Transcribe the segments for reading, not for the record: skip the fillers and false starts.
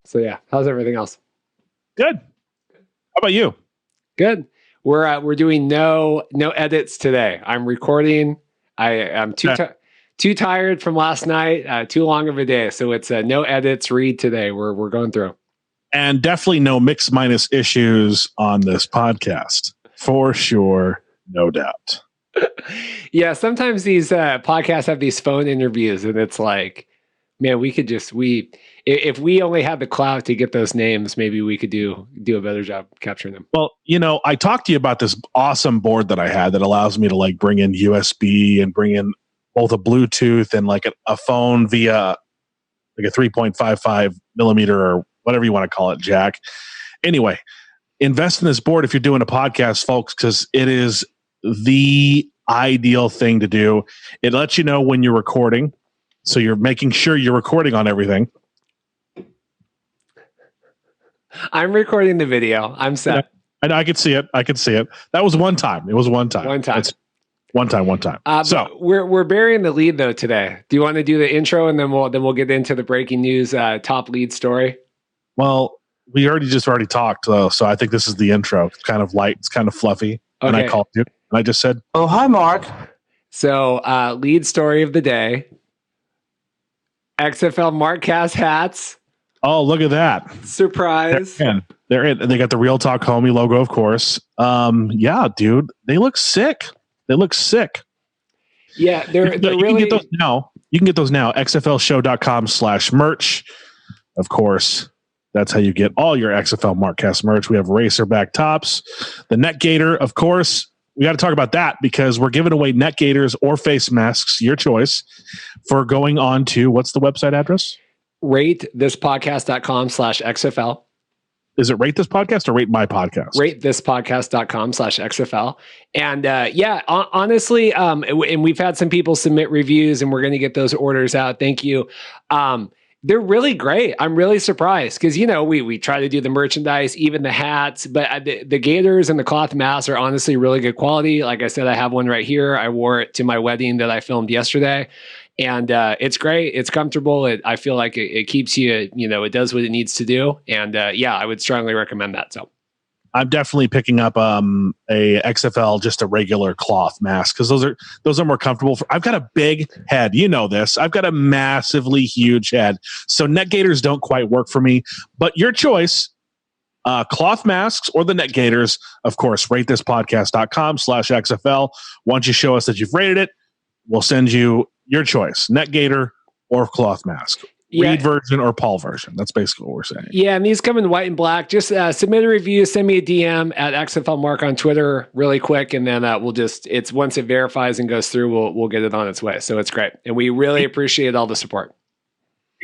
So yeah, how's everything else? Good. How about you? Good. We're doing no edits today. I'm recording. I'm too tired from last night. Too long of a day, so it's no edits. Read today. We're going through. And definitely no mix minus issues on this podcast for sure, no doubt. Yeah, sometimes these podcasts have these phone interviews, and it's like, man, we could just if we only had the clout to get those names, maybe we could do a better job capturing them. Well, I talked to you about this awesome board that I had that allows me to like bring in USB and bring in both a Bluetooth and like a phone via like a 3.55 millimeter or whatever you want to call it, jack. Anyway, invest in this board if you're doing a podcast, folks, because it is the ideal thing to do. It lets you know when you're recording, so you're making sure you're recording on everything. I'm recording the video. I'm set. And I could see it. That was one time. It was one time. It's one time. So we're burying the lead though today. Do you want to do the intro and then we'll get into the breaking news top lead story? Well, we already talked though, so I think this is the intro. It's kind of light. It's kind of fluffy. Okay. And I called you and I just said, "Oh, hi, Mark." So lead story of the day: XFL Markcast hats. Oh, look at that. Surprise. They're in. They got the Real Talk Homie logo, of course. Yeah, dude. They look sick. Yeah, they're you really... can get those now. You can get those now. XFLshow.com/merch. Of course, that's how you get all your XFL Markcast merch. We have Racerback tops. The Net Gator, of course. We got to talk about that because we're giving away Net Gators or face masks, your choice, for going on to, what's the website address? RateThisPodcast.com/XFL. Is it Rate This Podcast or Rate My Podcast? RateThisPodcast.com/XFL. And honestly, and we've had some people submit reviews and we're going to get those orders out. Thank you. They're really great. I'm really surprised because, we try to do the merchandise, even the hats, but the gaiters and the cloth masks are honestly really good quality. Like I said, I have one right here. I wore it to my wedding that I filmed yesterday. And it's great. It's comfortable. I feel like it keeps you, it does what it needs to do. And I would strongly recommend that. So I'm definitely picking up a XFL, just a regular cloth mask, because those are more comfortable. I've got a big head. You know this. I've got a massively huge head. So Net Gators don't quite work for me. But your choice, cloth masks or the Net Gators, of course, ratethispodcast.com/XFL. Once you show us that you've rated it, we'll send you your choice, Net Gator or cloth mask. Reid version or Paul version. That's basically what we're saying. Yeah, and these come in white and black. Just submit a review, send me a DM at XFL Mark on Twitter really quick, and then it's once it verifies and goes through, we'll get it on its way. So it's great. And we really appreciate all the support.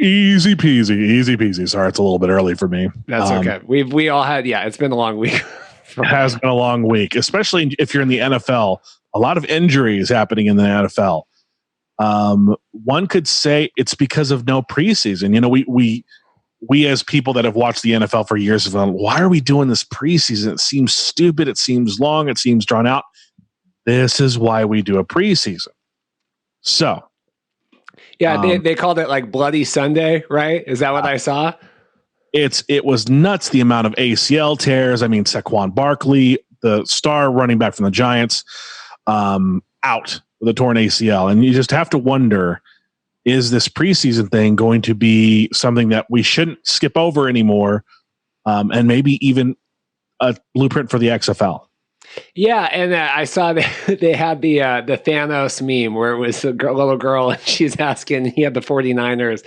Easy peasy. Sorry, it's a little bit early for me. That's okay. We all had, it's been a long week. It has been a long week, especially if you're in the NFL. A lot of injuries happening in the NFL. One could say it's because of no preseason. We as people that have watched the NFL for years have gone, why are we doing this preseason? It seems stupid. It seems long. It seems drawn out. This is why we do a preseason. So, yeah, they called it like Bloody Sunday, right? Is that what I saw? It was nuts, the amount of ACL tears. I mean, Saquon Barkley, the star running back from the Giants, out with a torn ACL. And you just have to wonder, is this preseason thing going to be something that we shouldn't skip over anymore? And maybe even a blueprint for the XFL. Yeah, and I saw that they had the Thanos meme where it was a little girl and she's asking, he had the 49ers,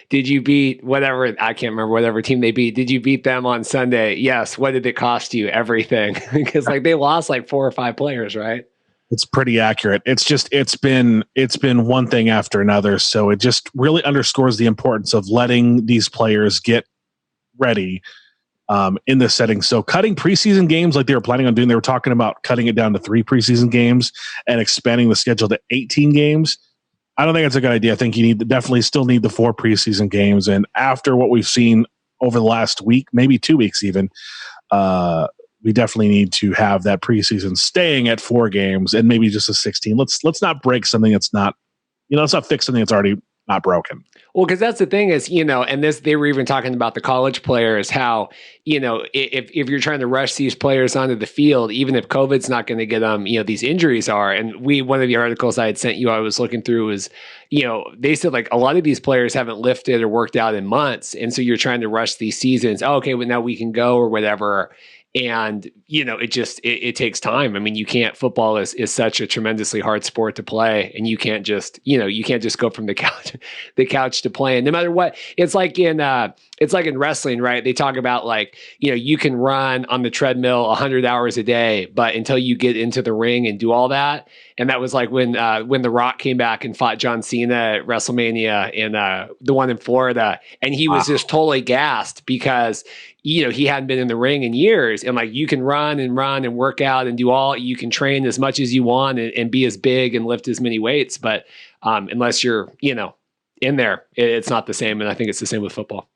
did you beat whatever, I can't remember whatever team they beat, did you beat them on Sunday? Yes. What did it cost you? Everything. Because they lost 4 or 5 players, right? It's pretty accurate. It's just it's been one thing after another. So it just really underscores the importance of letting these players get ready in this setting. So cutting preseason games like they were planning on doing, they were talking about cutting it down to 3 preseason games and expanding the schedule to 18 games. I don't think that's a good idea. I think you definitely still need the 4 preseason games. And after what we've seen over the last week, maybe 2 weeks even, we definitely need to have that preseason staying at 4 games and maybe just a 16. Let's not break something that's not, let's not fix something that's already not broken. Well, because that's the thing is, and they were even talking about the college players, how, if you're trying to rush these players onto the field, even if COVID's not going to get them, these injuries are. And one of the articles I had sent you, I was looking through was, they said like a lot of these players haven't lifted or worked out in months. And so you're trying to rush these seasons. Oh, okay, well now we can go or whatever. And, it takes time. I mean, football is such a tremendously hard sport to play, and you can't just go from the couch to playing no matter what. It's like in wrestling, right? They talk about like, you can run on the treadmill 100 hours a day, but until you get into the ring and do all that. And that was like when The Rock came back and fought John Cena at WrestleMania in the one in Florida. And he was just totally gassed because, he hadn't been in the ring in years. And like, you can run and work out and you can train as much as you want and be as big and lift as many weights. But unless you're, in there, it's not the same. And I think it's the same with football.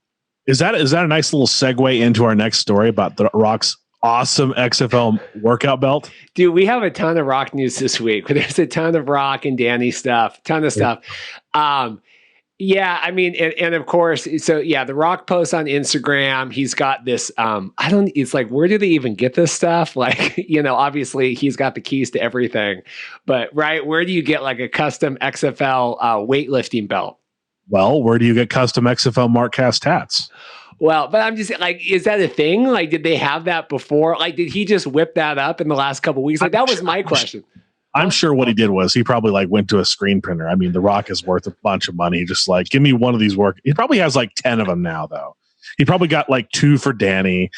Is that a nice little segue into our next story about The Rock's awesome XFL workout belt? Dude, we have a ton of Rock news this week. There's a ton of Rock and Danny stuff, ton of stuff. Yeah, I mean, and of course, so yeah, The Rock posts on Instagram. He's got this, it's like, where do they even get this stuff? Like, obviously he's got the keys to everything, but right, where do you get like a custom XFL weightlifting belt? Well, where do you get custom XFL Markcast hats? Well, but I'm just like, is that a thing? Like, did they have that before? Like, did he just whip that up in the last couple of weeks? Like, that was my question. I'm sure what he did was he probably like went to a screen printer. I mean, The Rock is worth a bunch of money. Just like, give me one of these He probably has like 10 of them now, though. He probably got like 2 for Danny.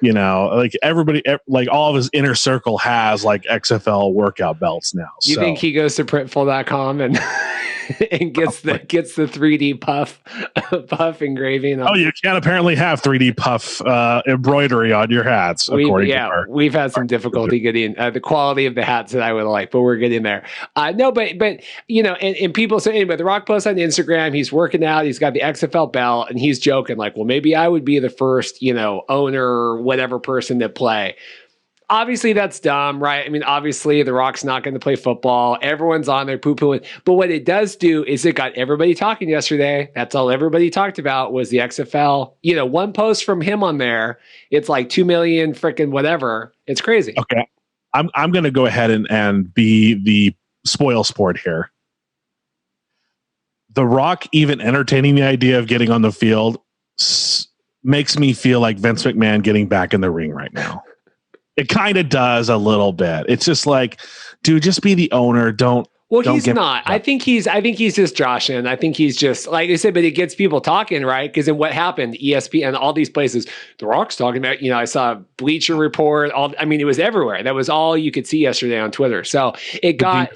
Like everybody, like all of his inner circle has like XFL workout belts now. You think he goes to printful.com and and gets the 3D puff engraving? Oh, you can't apparently have 3D puff embroidery on your hats. We've had some difficulty getting the quality of the hats that I would like, but we're getting there. No, but and people say, anyway, The Rock posts on Instagram, he's working out, he's got the XFL belt, and he's joking like, well, maybe I would be the first, owner or whatever person to play. Obviously, that's dumb, right? I mean, obviously, The Rock's not going to play football. Everyone's on there poo-pooing. But what it does do is it got everybody talking yesterday. That's all everybody talked about was the XFL. One post from him on there, it's like 2 million freaking whatever. It's crazy. Okay. I'm going to go ahead and be the spoil sport here. The Rock even entertaining the idea of getting on the field makes me feel like Vince McMahon getting back in the ring right now. It kind of does a little bit. It's just like, dude, just be the owner. Don't Well, he's not. I think he's just joshing. I think he's just, like I said, but it gets people talking, right? Because then what happened? ESPN, all these places, The Rock's talking about, I saw Bleacher Report. It was everywhere. That was all you could see yesterday on Twitter. So it got,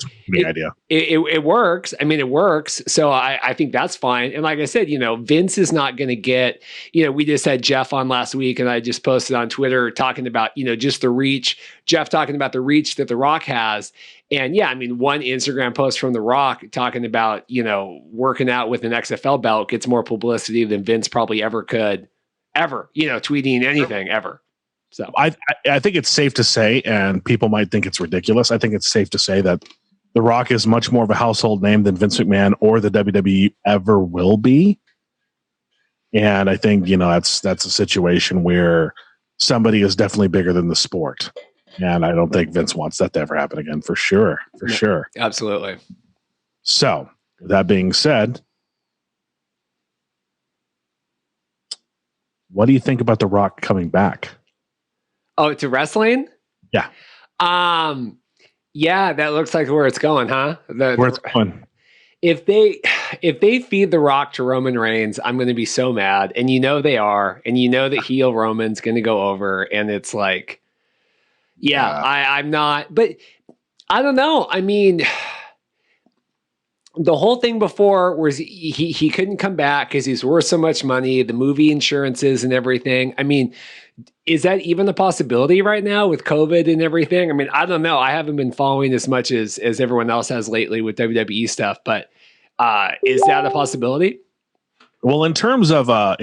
it works. I mean, it works. So I think that's fine. And like I said, Vince is not going to get, we just had Jeff on last week and I just posted on Twitter talking about, just the reach, Jeff talking about the reach that The Rock has. And yeah, I mean, one Instagram post from The Rock talking about, working out with an XFL belt gets more publicity than Vince probably ever could, tweeting anything ever. So I think it's safe to say, and people might think it's ridiculous, I think it's safe to say that The Rock is much more of a household name than Vince McMahon or the WWE ever will be. And I think, that's a situation where somebody is definitely bigger than the sport. And I don't think Vince wants that to ever happen again, for sure. For sure. Absolutely. So, with that being said, what do you think about The Rock coming back? Oh, to wrestling? Yeah. Yeah, that looks like where it's going, huh? Where it's going. If they feed The Rock to Roman Reigns, I'm going to be so mad. And they are. And that heel Roman's going to go over. And it's like, I'm not, but I don't know. I mean, the whole thing before was he couldn't come back because he's worth so much money, the movie insurances and everything. I mean, is that even a possibility right now with COVID and everything? I mean, I don't know. I haven't been following as much as everyone else has lately with WWE stuff, but is that a possibility? Well, in terms of like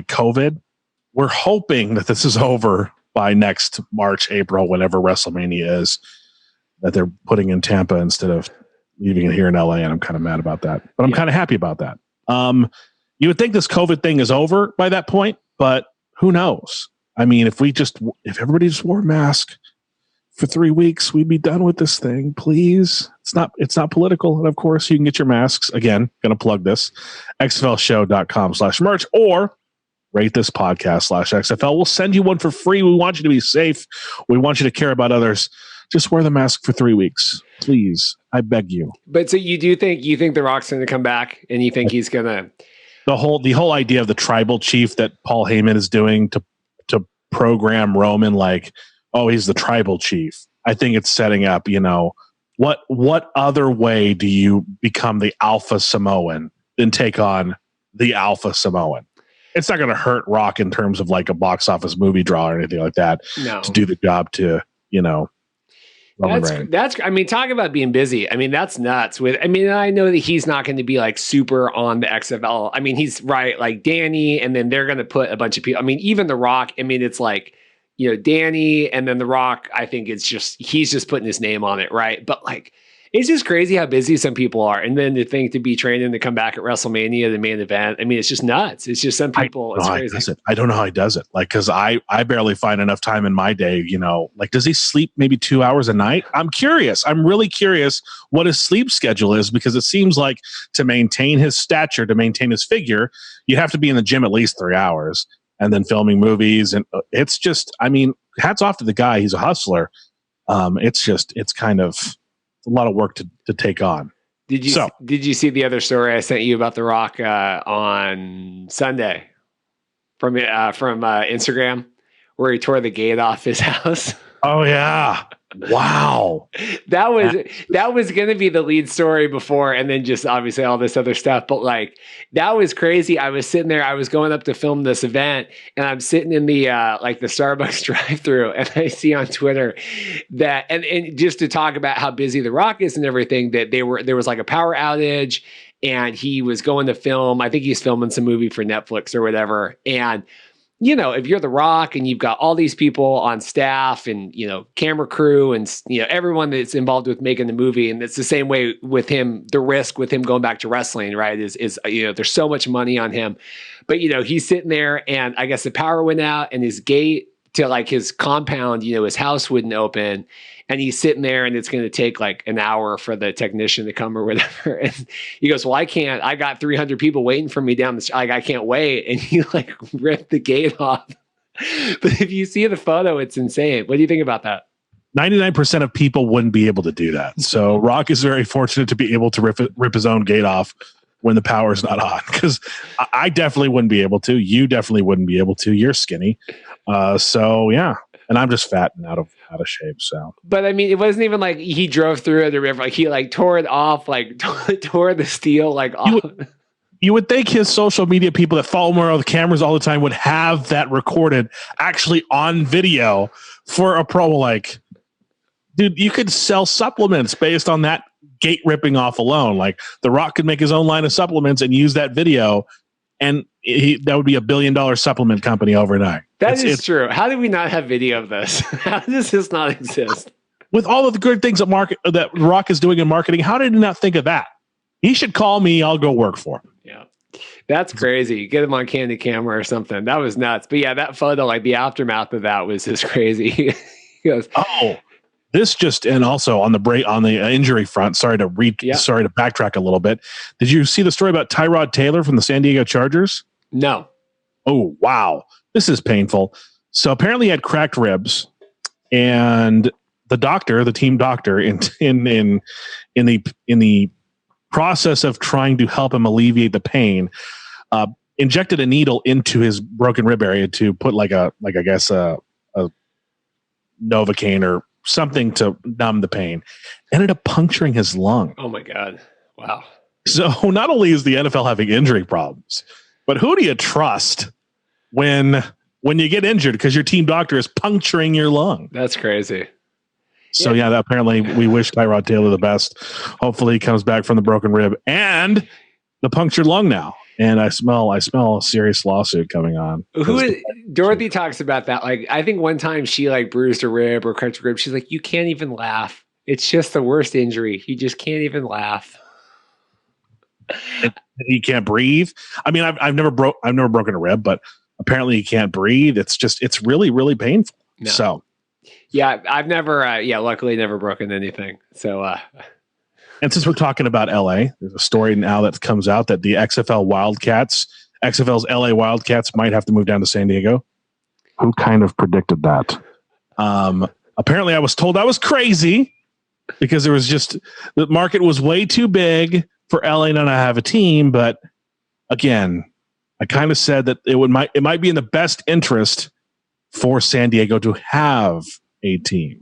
COVID, we're hoping that this is over by next March, April, whenever WrestleMania is, that they're putting in Tampa instead of leaving it here in LA. And I'm kind of mad about that, but I'm kind of happy about that. You would think this COVID thing is over by that point, but who knows? I mean, if everybody just wore a mask for 3 weeks, we'd be done with this thing. Please. It's not political. And of course you can get your masks. Again, going to plug this, xflshow.com/merch, or rate this podcast/XFL. We'll send you one for free. We want you to be safe. We want you to care about others. Just wear the mask for 3 weeks, please. I beg you. But so you think The Rock's going to come back, and you think he's going to the whole idea of the tribal chief that Paul Heyman is doing to program Roman like, oh, he's the tribal chief. I think it's setting up, what other way do you become the Alpha Samoan than take on the Alpha Samoan? It's not going to hurt Rock in terms of like a box office movie draw or anything like that to do the job to, That's I mean, talk about being busy. I mean, that's nuts. I know that he's not going to be like super on the XFL. I mean, he's right, like Danny, and then they're going to put a bunch of people. I mean, even The Rock, I mean, it's like, Danny, and then The Rock, I think he's just putting his name on it, right? But like, it's just crazy how busy some people are. And then to be training to come back at WrestleMania, the main event. I mean, it's just nuts. It's just some people, it's crazy. I don't know how he does it. Like, cause I barely find enough time in my day, like, does he sleep maybe 2 hours a night? I'm curious. I'm really curious what his sleep schedule is, because it seems like to maintain his stature, to maintain his figure, you have to be in the gym at least 3 hours and then filming movies. And it's just, I mean, hats off to the guy. He's a hustler. It's kind of a lot of work to take on. Did you see the other story I sent you about The Rock on Sunday from Instagram, where he tore the gate off his house? Oh yeah. Wow. That was going to be the lead story before, and then just obviously all this other stuff. But like, that was crazy. I was sitting there, I was going up to film this event, and I'm sitting in the the Starbucks drive-through, and I see on Twitter that, and just to talk about how busy The Rock is and everything, that there was like a power outage, and he was going to film, I think he's filming some movie for Netflix or whatever. And if you're The Rock and you've got all these people on staff and, camera crew and, everyone that's involved with making the movie, and it's the same way with him, the risk with him going back to wrestling, right, is there's so much money on him. But, he's sitting there, and I guess the power went out, and his gate to like his compound, his house wouldn't open. And he's sitting there, and it's going to take like an hour for the technician to come or whatever. And he goes, well, I can't. I got 300 people waiting for me down the street. Like, I can't wait. And he like ripped the gate off. But if you see the photo, it's insane. What do you think about that? 99% of people wouldn't be able to do that. So Rock is very fortunate to be able to rip his own gate off when the power's not on. Because I definitely wouldn't be able to. You definitely wouldn't be able to. You're skinny. So yeah. And I'm just fat and out of shape. So, but I mean, it wasn't even like he drove through the river. Like he like tore it off, like tore the steel like off. You would think his social media people that follow him around with cameras all the time would have that recorded actually on video for a promo. Like, dude, you could sell supplements based on that gate ripping off alone. Like, The Rock could make his own line of supplements and use that video, and that would be $1 billion supplement company overnight. It's true. How did we not have video of this? How does this not exist? With all of the good things that Rock is doing in marketing, how did he not think of that? He should call me. I'll go work for him. Yeah. That's crazy. Get him on Candy Camera or something. That was nuts. But yeah, that photo, like the aftermath of that was just crazy. He goes, oh, this just, and also on the injury front, sorry to backtrack a little bit. Did you see the story about Tyrod Taylor from the San Diego Chargers? No. Oh, wow. This is painful. So apparently he had cracked ribs, and the team doctor in the process of trying to help him alleviate the pain, injected a needle into his broken rib area to put a Novocaine or something to numb the pain. Ended up puncturing his lung. Oh my God. Wow. So not only is the NFL having injury problems, but who do you trust when you get injured because your team doctor is puncturing your lung? That's crazy. So yeah, apparently we wish Tyrod Taylor the best. Hopefully he comes back from the broken rib and the punctured lung now. And I smell a serious lawsuit coming on. Dorothy talks about that. Like, I think one time she like bruised a rib or cracked a rib. She's like, you can't even laugh. It's just the worst injury. You just can't even laugh. He can't breathe. I mean, I've never broken a rib, but apparently he can't breathe. It's really, really painful. No. So, yeah, I've never, luckily never broken anything. So, and since we're talking about LA, there's a story now that comes out that the XFL's LA Wildcats might have to move down to San Diego. Who kind of predicted that? Apparently I was told I was crazy because the market was way too big for LA not to have a team. But again, I kind of said that it might be in the best interest for San Diego to have a team.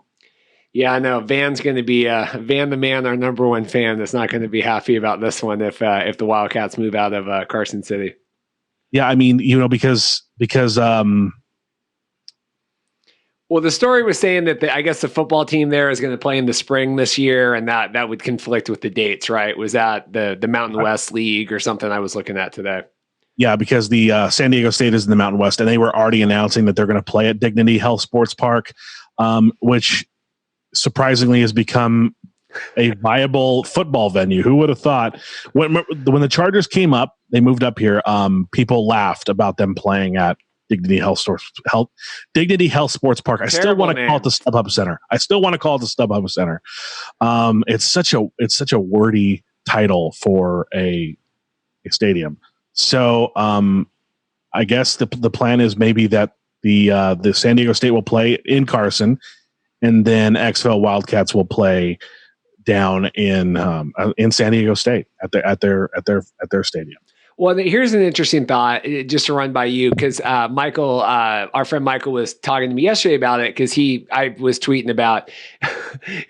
Yeah, I know. Van's going to be Van the man, our number one fan, that's not going to be happy about this one if the Wildcats move out of Carson City. Yeah, I mean, because well, the story was saying that I guess the football team there is going to play in the spring this year, and that would conflict with the dates, right? Was that the Mountain West League or something I was looking at today? Yeah, because the San Diego State is in the Mountain West, and they were already announcing that they're going to play at Dignity Health Sports Park, which surprisingly has become a viable football venue. Who would have thought? When the Chargers came up, they moved up here. People laughed about them playing at Dignity Health Sports Park. I still want to call it the StubHub Center. It's such a wordy title for a stadium. So I guess the plan is maybe that the San Diego State will play in Carson, and then XFL Wildcats will play down in San Diego State at their stadium. Well, here's an interesting thought, just to run by you, because Michael, our friend Michael, was talking to me yesterday about it, because I was tweeting about.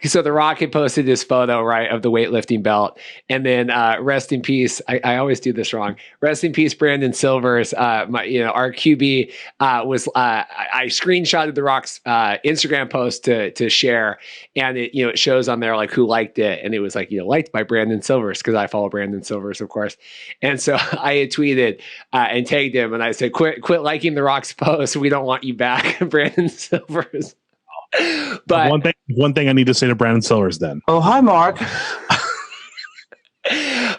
So The Rock had posted this photo, right, of the weightlifting belt, and then rest in peace. I always do this wrong. Rest in peace, Brandon Silvers. Our QB was. I screenshotted The Rock's Instagram post to share, and it shows on there like who liked it, and it was like liked by Brandon Silvers, because I follow Brandon Silvers, of course, and so I had tweeted and tagged him, and I said, "Quit liking The Rock's post. We don't want you back, Brandon Silvers." But one thing I need to say to Brandon Silvers then. Oh, hi, Mark.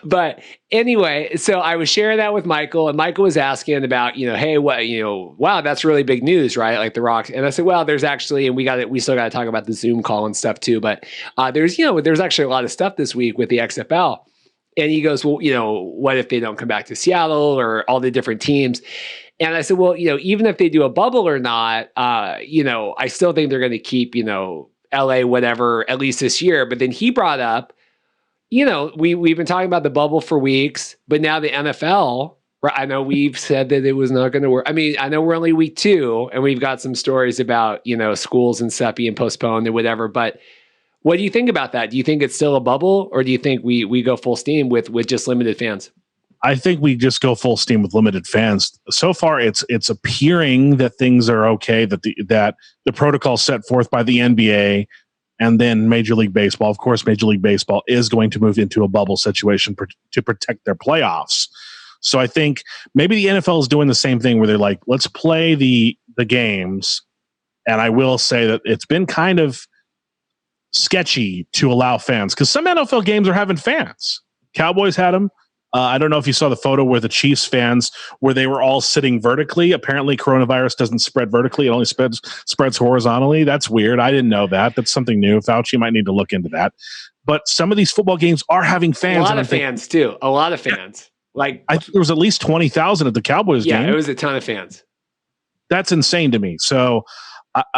But anyway, so I was sharing that with Michael, and Michael was asking about, hey, what, wow, that's really big news, right? Like The Rock. And I said, well, there's actually, and we still got to talk about the Zoom call and stuff too. But there's actually a lot of stuff this week with the XFL. And he goes, well, what if they don't come back to Seattle or all the different teams? And I said, well, even if they do a bubble or not, I still think they're going to keep, LA, whatever, at least this year. But then he brought up, we've been talking about the bubble for weeks, but now the NFL, right? I know we've said that it was not going to work. I mean, I know we're only week 2 and we've got some stories about, schools and stuff being postponed and whatever, but what do you think about that? Do you think it's still a bubble, or do you think we go full steam with just limited fans? I think we just go full steam with limited fans. So far, it's appearing that things are okay, that the protocol set forth by the NBA and then Major League Baseball. Of course, Major League Baseball is going to move into a bubble situation to protect their playoffs. So I think maybe the NFL is doing the same thing where they're like, let's play the games. And I will say that it's been kind of sketchy to allow fans, because some NFL games are having fans. Cowboys had them. I don't know if you saw the photo where the Chiefs fans, where they were all sitting vertically. Apparently coronavirus doesn't spread vertically. It only spreads horizontally. That's weird. I didn't know that. That's something new. Fauci might need to look into that. But some of these football games are having fans. A lot of fans too. A lot of fans. Like, I think there was at least 20,000 at the Cowboys game. Yeah, it was a ton of fans. That's insane to me. So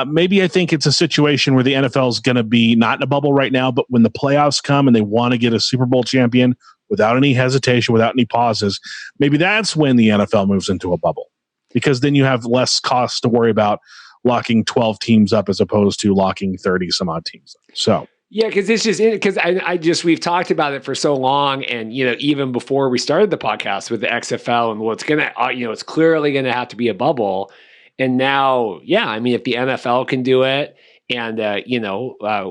maybe I think it's a situation where the NFL is going to be not in a bubble right now, but when the playoffs come and they want to get a Super Bowl champion without any hesitation, without any pauses, maybe that's when the NFL moves into a bubble, because then you have less costs to worry about locking 12 teams up as opposed to locking 30 some odd teams up. So. Yeah, because it's just we've talked about it for so long, and even before we started the podcast with the XFL, and it's clearly gonna have to be a bubble, and now, yeah, I mean, if the NFL can do it, and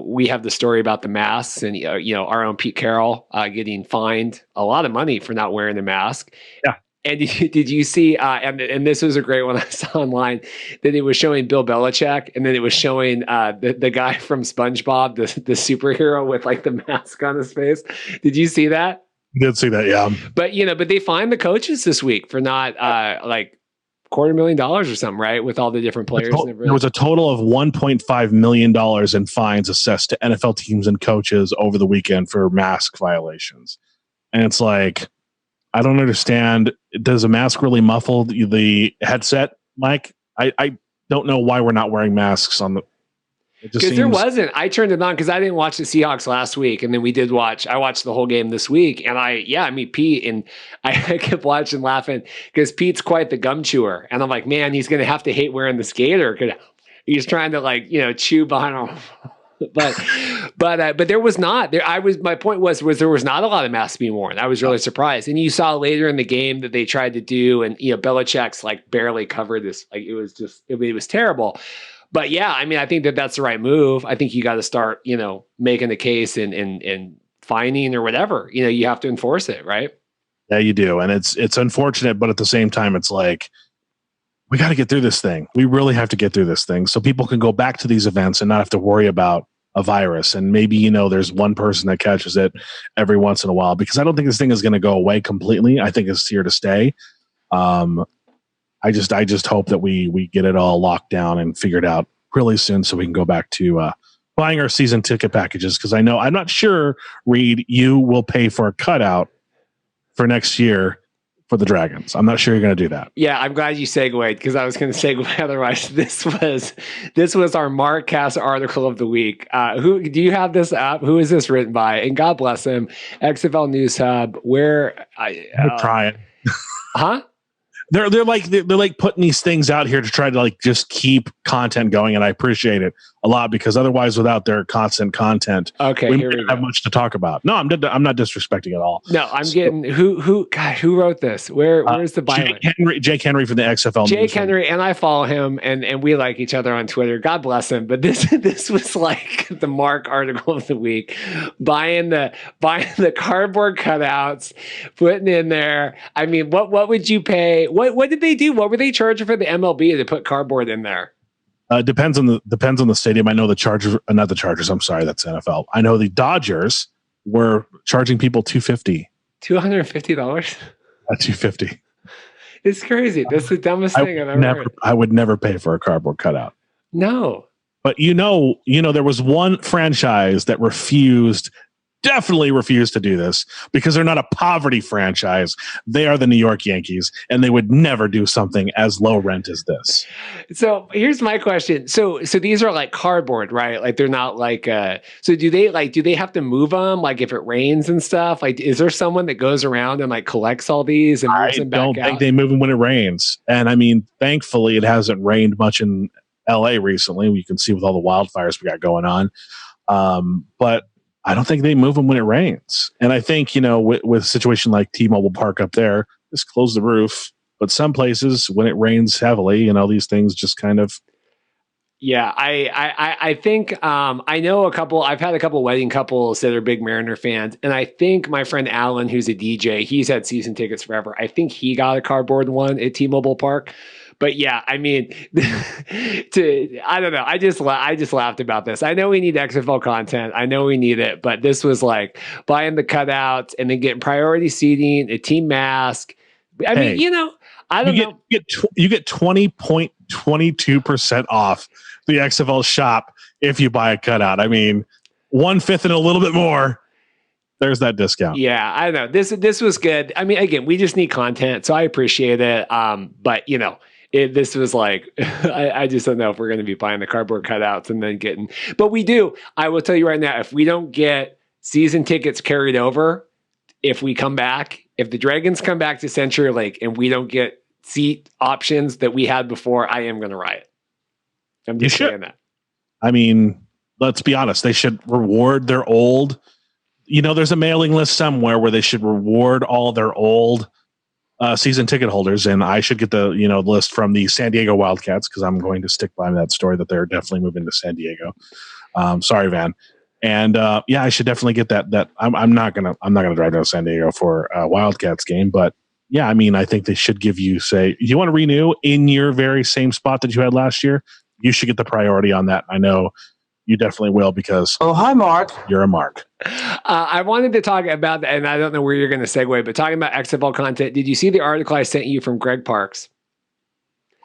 we have the story about the masks, and our own Pete Carroll getting fined a lot of money for not wearing a mask. Yeah. And did you see? And this was a great one I saw online. That it was showing Bill Belichick, and then it was showing the guy from SpongeBob, the superhero with like the mask on his face. Did you see that? Did see that, yeah. But they fined the coaches this week for not like $250,000 or something, right? With all the different players. There was a total of $1.5 million in fines assessed to NFL teams and coaches over the weekend for mask violations. And it's like, I don't understand. Does a mask really muffle the headset, Mike? I don't know why we're not wearing masks on the. Because there wasn't. I turned it on because I didn't watch the Seahawks last week, and then we did watch. I watched the whole game this week, and Pete, and I kept watching, laughing because Pete's quite the gum chewer, and I'm like, man, he's gonna have to hate wearing the skater because he's trying to chew behind him. but there was not there. My point was there was not a lot of masks being worn. I was really surprised, and you saw later in the game that they tried to do, and Belichick's like barely covered this. Like it was terrible. But yeah, I mean, I think that's the right move. I think you got to start, making the case and fining or whatever. You have to enforce it, right? Yeah, you do, and it's unfortunate, but at the same time, it's like we got to get through this thing. We really have to get through this thing so people can go back to these events and not have to worry about a virus. And maybe there's one person that catches it every once in a while, because I don't think this thing is going to go away completely. I think it's here to stay. I just hope that we get it all locked down and figured out really soon so we can go back to buying our season ticket packages. Because I'm not sure, Reid, you will pay for a cutout for next year for the Dragons. I'm not sure you're going to do that. Yeah, I'm glad you segued because I was going to segue otherwise. This was our Markcast article of the week. Who do you have this up? Who is this written by? And God bless him, XFL News Hub. Where I'm trying, huh? They're like putting these things out here to try to just keep content going, and I appreciate it a lot because otherwise, without their constant content, we don't have much to talk about. No, I'm not disrespecting at all. No, I'm getting who wrote this? Where's the bio? Jake Henry from the XFL. Jake Henry, and I follow him, and we like each other on Twitter. God bless him. But this was like the Mark article of the week, buying the cardboard cutouts, putting in there. I mean, what would you pay? What did they do? What were they charging for the MLB to put cardboard in there? Depends on the stadium. I know the Chargers, not the Chargers. I'm sorry, that's NFL. I know the Dodgers were charging people $250. $250. $250. It's crazy. That's the dumbest thing I've ever heard. I would never pay for a cardboard cutout. No. But there was one franchise that definitely refused to do this because they're not a poverty franchise. They are the New York Yankees, and they would never do something as low rent as this. So here's my question. So these are like cardboard, right? Like they're not like, so do they have to move them? Like if it rains and stuff, like, is there someone that goes around and like collects all these and moves them back out? I don't think they move them when it rains. And I mean, thankfully it hasn't rained much in LA recently. You can see with all the wildfires we got going on. But I don't think they move them when it rains. And I think, with a situation like T-Mobile Park up there, just close the roof. But some places, when it rains heavily, these things just kind of. Yeah, I think I know a couple. I've had a couple wedding couples that are big Mariner fans. And I think my friend Alan, who's a DJ, he's had season tickets forever. I think he got a cardboard one at T-Mobile Park. But yeah, I mean, I don't know. I just laughed about this. I know we need XFL content. I know we need it, but this was like buying the cutouts and then getting priority seating, a team mask. I mean, I don't know. You get 20.22% off the XFL shop if you buy a cutout. I mean, 1/5 and a little bit more. There's that discount. Yeah, I don't know. This was good. I mean, again, we just need content, so I appreciate it. But this was like, I just don't know if we're going to be buying the cardboard cutouts and then getting, but we do. I will tell you right now, if we don't get season tickets carried over, if we come back, if the Dragons come back to Century Lake and we don't get seat options that we had before, I am going to riot. I'm just saying that. I mean, let's be honest. They should reward their old, there's a mailing list somewhere where they should reward all their old season ticket holders, and I should get the list from the San Diego Wildcats because I'm going to stick by that story that they're definitely moving to San Diego. Sorry, Van. And I should definitely get that. I'm not gonna drive down to San Diego for a Wildcats game, but yeah, I mean, I think they should give you, say, you want to renew in your very same spot that you had last year, you should get the priority on that. I know you definitely will because hi, Mark. You're a Mark. I wanted to talk about, and I don't know where you're going to segue, but talking about XFL content, did you see the article I sent you from Greg Parks?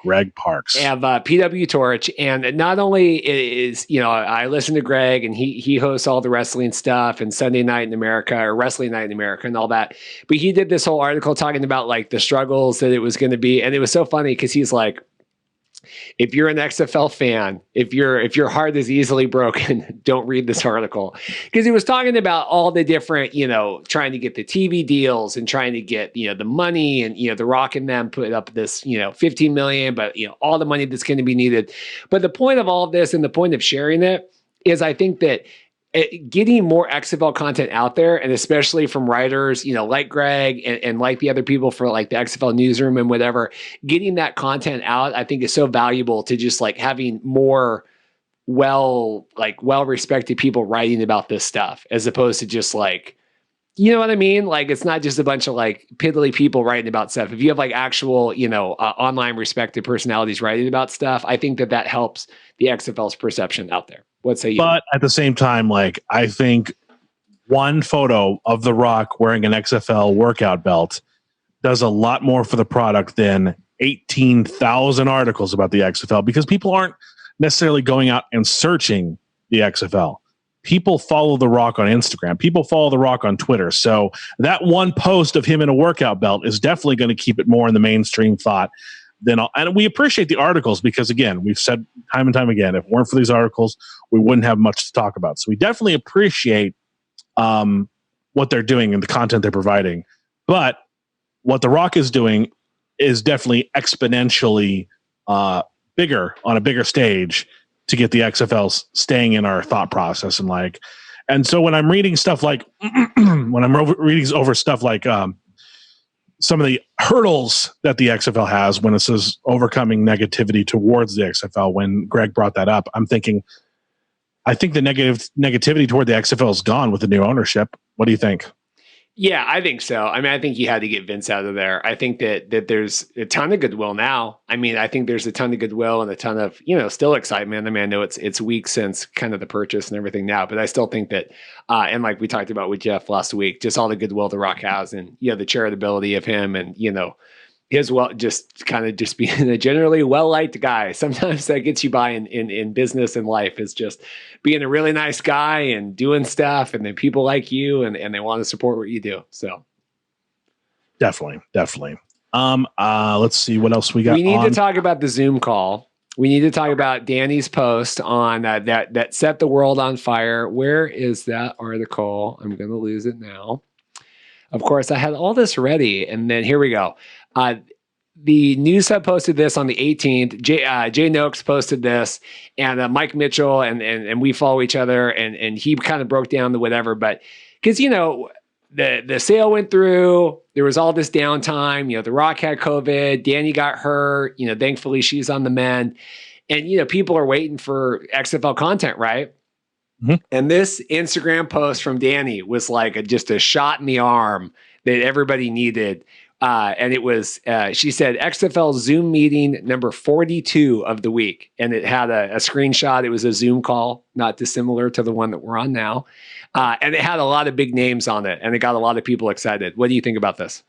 Greg Parks of PW Torch, and not only is I listen to Greg, and he hosts all the wrestling stuff and Sunday Night in America or Wrestling Night in America and all that, but he did this whole article talking about like the struggles that it was going to be, and it was so funny because he's like, if you're an XFL fan, if your heart is easily broken, don't read this article, because he was talking about all the different, trying to get the TV deals and trying to get, the money, and, The Rock and them put up this, 15 million, but, all the money that's going to be needed. But the point of all of this and the point of sharing it is, I think that getting more XFL content out there, and especially from writers, like Greg and like the other people for like the XFL newsroom and whatever, getting that content out, I think is so valuable to just like having more well-respected people writing about this stuff, as opposed to just like, you know what I mean? Like, it's not just a bunch of like piddly people writing about stuff. If you have like actual, online respected personalities writing about stuff, I think that helps the XFL's perception out there. What say you? But at the same time, like, I think one photo of The Rock wearing an XFL workout belt does a lot more for the product than 18,000 articles about the XFL, because people aren't necessarily going out and searching the XFL. People follow The Rock on Instagram. People follow The Rock on Twitter. So that one post of him in a workout belt is definitely going to keep it more in the mainstream thought. And we appreciate the articles because, again, we've said time and time again, if it weren't for these articles, we wouldn't have much to talk about. So we definitely appreciate what they're doing and the content they're providing. But what The Rock is doing is definitely exponentially bigger on a bigger stage to get the XFL staying in our thought process. And so when I'm reading stuff like, reading over stuff like some of the hurdles that the XFL has when it says overcoming negativity towards the XFL, when Greg brought that up, I'm thinking, I think the negativity toward the XFL is gone with the new ownership. What do you think? Yeah, I think so. I mean, I think you had to get Vince out of there. I think that there's a ton of goodwill now. I mean, I think there's a ton of goodwill and a ton of, still excitement. I mean, I know it's weeks since kind of the purchase and everything now, but I still think that, and like we talked about with Jeff last week, just all the goodwill The Rock has, and, the charitability of him, and, his just being a generally well-liked guy. Sometimes that gets you by in business and life, is just being a really nice guy and doing stuff, and then people like you and they want to support what you do. So definitely. Let's see what else we got. We need to talk about the Zoom call. We need to talk about Danny's post on that set the world on fire. Where is that article? I'm going to lose it now. Of course, I had all this ready, and then here we go. The News Hub posted this on the 18th. Jay Noakes posted this, and Mike Mitchell, and we follow each other, and he kind of broke down the whatever. But because the sale went through, there was all this downtime. The Rock had COVID, Danny got hurt. Thankfully she's on the mend, and people are waiting for XFL content, right? Mm-hmm. And this Instagram post from Danny was like just a shot in the arm that everybody needed. And it was, she said, XFL Zoom meeting number 42 of the week. And it had a screenshot. It was a Zoom call, not dissimilar to the one that we're on now. And it had a lot of big names on it, and it got a lot of people excited. What do you think about this?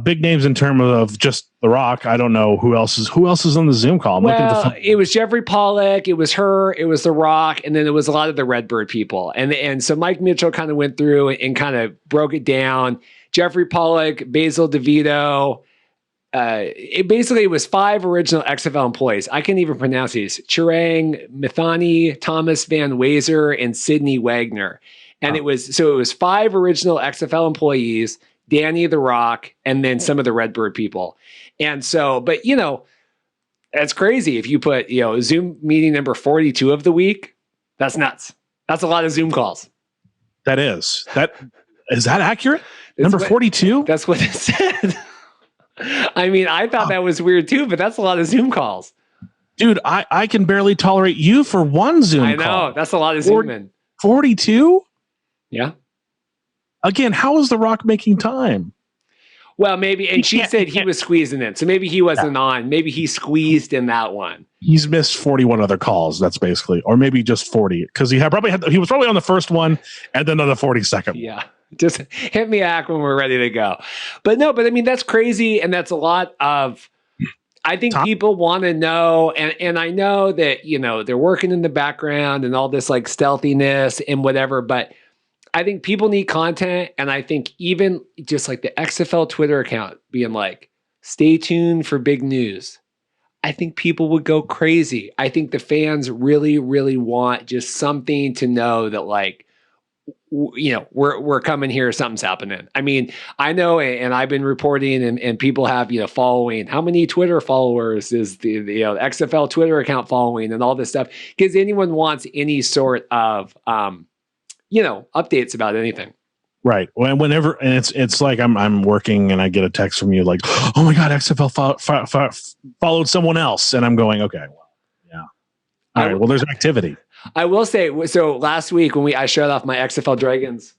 Big names in terms of just The Rock. I don't know who else is on the Zoom call. It was Jeffrey Pollack, it was her, it was The Rock, and then it was a lot of the Redbird people. And so Mike Mitchell kind of went through and kind of broke it down. Jeffrey Pollack, Basil DeVito. It was 5 original XFL employees. I can't even pronounce these. Chirang Mithani, Thomas Van Wazer, and Sidney Wagner. And it was 5 original XFL employees, Danny The Rock, and then some of the Redbird people. And so, but that's crazy. If you put, Zoom meeting number 42 of the week, that's nuts. That's a lot of Zoom calls. Is that accurate? Number 42? That's what it said. I mean, I thought that was weird too, but that's a lot of Zoom calls. Dude, I can barely tolerate you for one Zoom call. I know. That's a lot of Zoom in. 42? Yeah. Again, how is The Rock making time? Well, maybe, and she said he was squeezing in, so maybe he wasn't on. Maybe he squeezed in that one. He's missed 41 other calls. That's basically, or maybe just 40, because he was probably on the first one and then on the 42nd. Yeah, just hit me back when we're ready to go. But I mean, that's crazy, and that's a lot of. I think people want to know, and I know that they're working in the background and all this like stealthiness and whatever, but I think people need content, and I think even just like the XFL Twitter account being like, stay tuned for big news. I think people would go crazy. I think the fans really, really want just something to know that like, we're coming here, something's happening. I mean, I know, and I've been reporting, and people have, following. How many Twitter followers is the XFL Twitter account following and all this stuff? Because anyone wants any sort of, updates about anything. Right. Whenever, and it's like I'm working and I get a text from you like, oh my God, XFL followed someone else. And I'm going, okay, well, yeah. All right. Well, there's activity. I will say, so last week when I showed off my XFL Dragons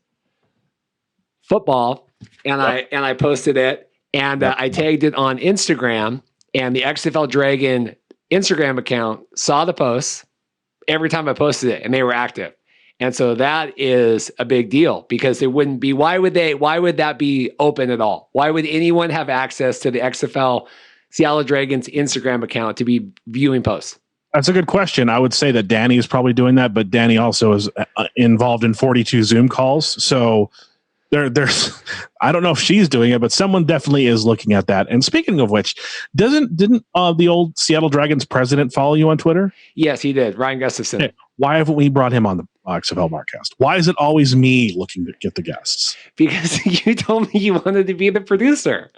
football and I posted it and I tagged it on Instagram, and the XFL Dragon Instagram account saw the posts every time I posted it, and they were active. And so that is a big deal, because it wouldn't be, why would that be open at all? Why would anyone have access to the XFL Seattle Dragons Instagram account to be viewing posts? That's a good question. I would say that Danny is probably doing that, but Danny also is involved in 42 Zoom calls. So there's, I don't know if she's doing it, but someone definitely is looking at that. And speaking of which, didn't the old Seattle Dragons president follow you on Twitter? Yes, he did. Ryan Gustafson. Hey, why haven't we brought him on the XFL Markcast? Why is it always me looking to get the guests? Because you told me you wanted to be the producer.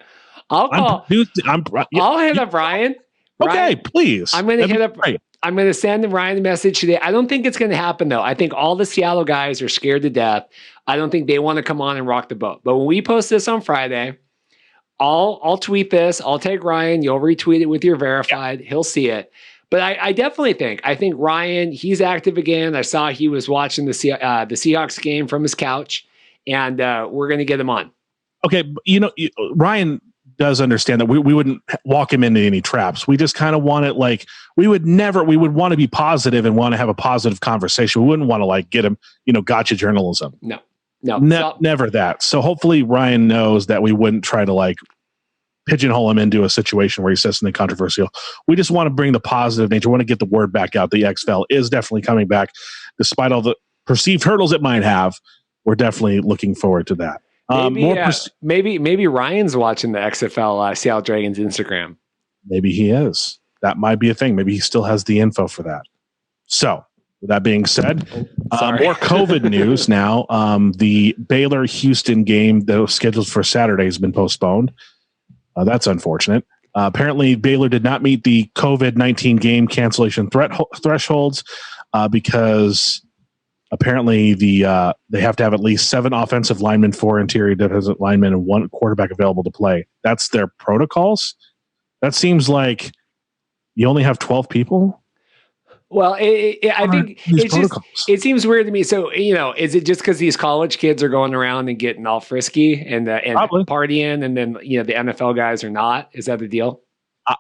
I'll hit up Ryan. Okay, Ryan, please. I'm going to hit up. Great. I'm going to send Ryan a message today. I don't think it's going to happen, though. I think all the Seattle guys are scared to death. I don't think they want to come on and rock the boat. But when we post this on Friday, I'll tweet this. I'll tag Ryan. You'll retweet it with your verified. Yeah. He'll see it. But I definitely think Ryan, he's active again. I saw he was watching the Seahawks game from his couch, and we're going to get him on. Okay, Ryan does understand that we wouldn't walk him into any traps. We just kind of want it like, we would want to be positive and want to have a positive conversation. We wouldn't want to like get him, gotcha journalism. No. Never that. So hopefully Ryan knows that we wouldn't try to like pigeonhole him into a situation where he says something controversial. We just want to bring the positive nature. We want to get the word back out. The XFL is definitely coming back, despite all the perceived hurdles it might have. We're definitely looking forward to that. Maybe Ryan's watching the XFL Seattle Dragons Instagram. Maybe he is. That might be a thing. Maybe he still has the info for that. So, with that being said, more COVID news now. The Baylor-Houston game that was scheduled for Saturday has been postponed. That's unfortunate. Apparently, Baylor did not meet the COVID-19 game cancellation thresholds because apparently they have to have at least 7 offensive linemen, 4 interior defensive linemen, and 1 quarterback available to play. That's their protocols. That seems like you only have 12 people. Well, I think it seems weird to me. So, is it just because these college kids are going around and getting all frisky and partying, and then, the NFL guys are not? Is that the deal?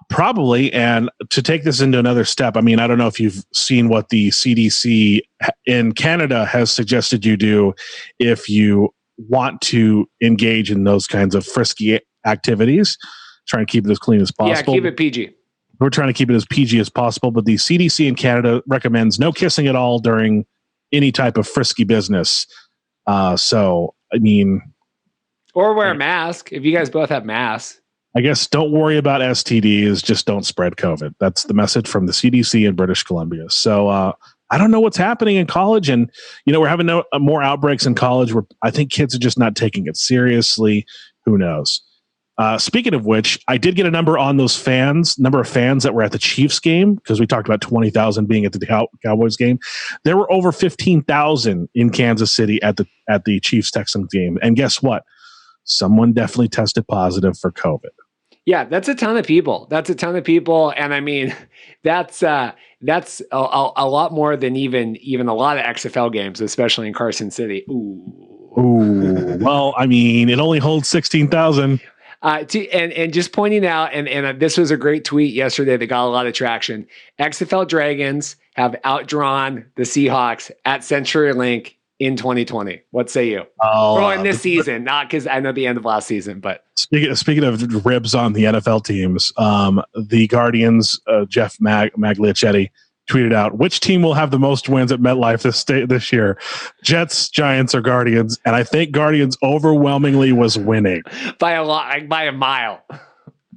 Probably. And to take this into another step, I mean, I don't know if you've seen what the CDC in Canada has suggested you do if you want to engage in those kinds of frisky activities, trying to keep it as clean as possible. Yeah, keep it PG. We're trying to keep it as PG as possible, but the CDC in Canada recommends no kissing at all during any type of frisky business. So, I mean... Or wear a mask, if you guys both have masks. I guess don't worry about STDs, just don't spread COVID. That's the message from the CDC in British Columbia. So I don't know what's happening in college. And, we're having more outbreaks in college where I think kids are just not taking it seriously. Who knows? Speaking of which, I did get a number on those number of fans that were at the Chiefs game, because we talked about 20,000 being at the Cowboys game. There were over 15,000 in Kansas City at the Chiefs-Texans game. And guess what? Someone definitely tested positive for COVID. Yeah, that's a ton of people. And I mean, that's a lot more than even a lot of XFL games, especially in Carson City. Ooh. Well, I mean, it only holds 16,000. And just pointing out, and this was a great tweet yesterday that got a lot of traction. XFL Dragons have outdrawn the Seahawks at CenturyLink in 2020. What say you? Well, in this season, not because I know the end of last season, but speaking of ribs on the NFL teams, the Guardians, Jeff Magliacetti tweeted out, which team will have the most wins at MetLife this year? Jets, Giants, or Guardians? And I think Guardians overwhelmingly was winning. By a lot, by a mile.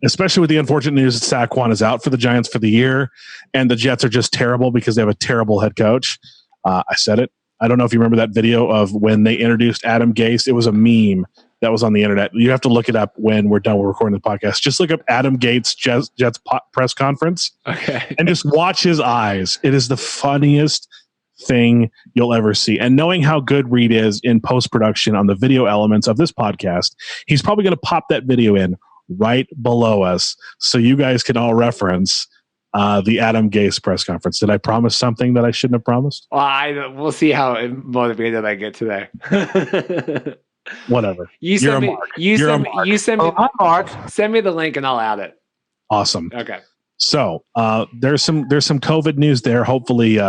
Especially with the unfortunate news that Saquon is out for the Giants for the year, and the Jets are just terrible because they have a terrible head coach. I said it. I don't know if you remember that video of when they introduced Adam Gase. It was a meme that was on the internet. You have to look it up when we're done with recording the podcast. Just look up Adam Gates Jets press conference, okay, and just watch his eyes. It is the funniest thing you'll ever see. And knowing how good Reid is in post-production on the video elements of this podcast, he's probably going to pop that video in right below us so you guys can all reference the Adam Gase press conference. Did I promise something that I shouldn't have promised? Well, we'll see how motivated I get today. Whatever. You send me the link and I'll add it. Awesome. Okay. So there's some COVID news there. Hopefully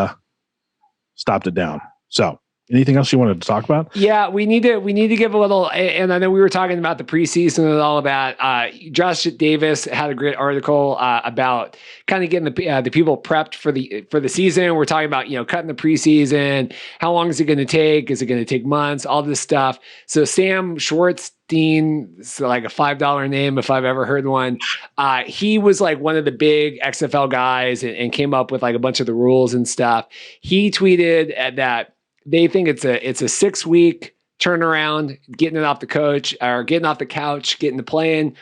stopped it down. So anything else you wanted to talk about? Yeah, we need to give a little, and I know we were talking about the preseason and all of that. Josh Davis had a great article about kind of getting the people prepped for the season. We're talking about cutting the preseason. How long is it going to take? Is it going to take months? All this stuff. So Sam Schwartzstein, so like a $5 name if I've ever heard one. He was like one of the big XFL guys and came up with like a bunch of the rules and stuff. He tweeted that they think it's a 6-week turnaround, getting it off the coach or getting off the couch, getting to playing.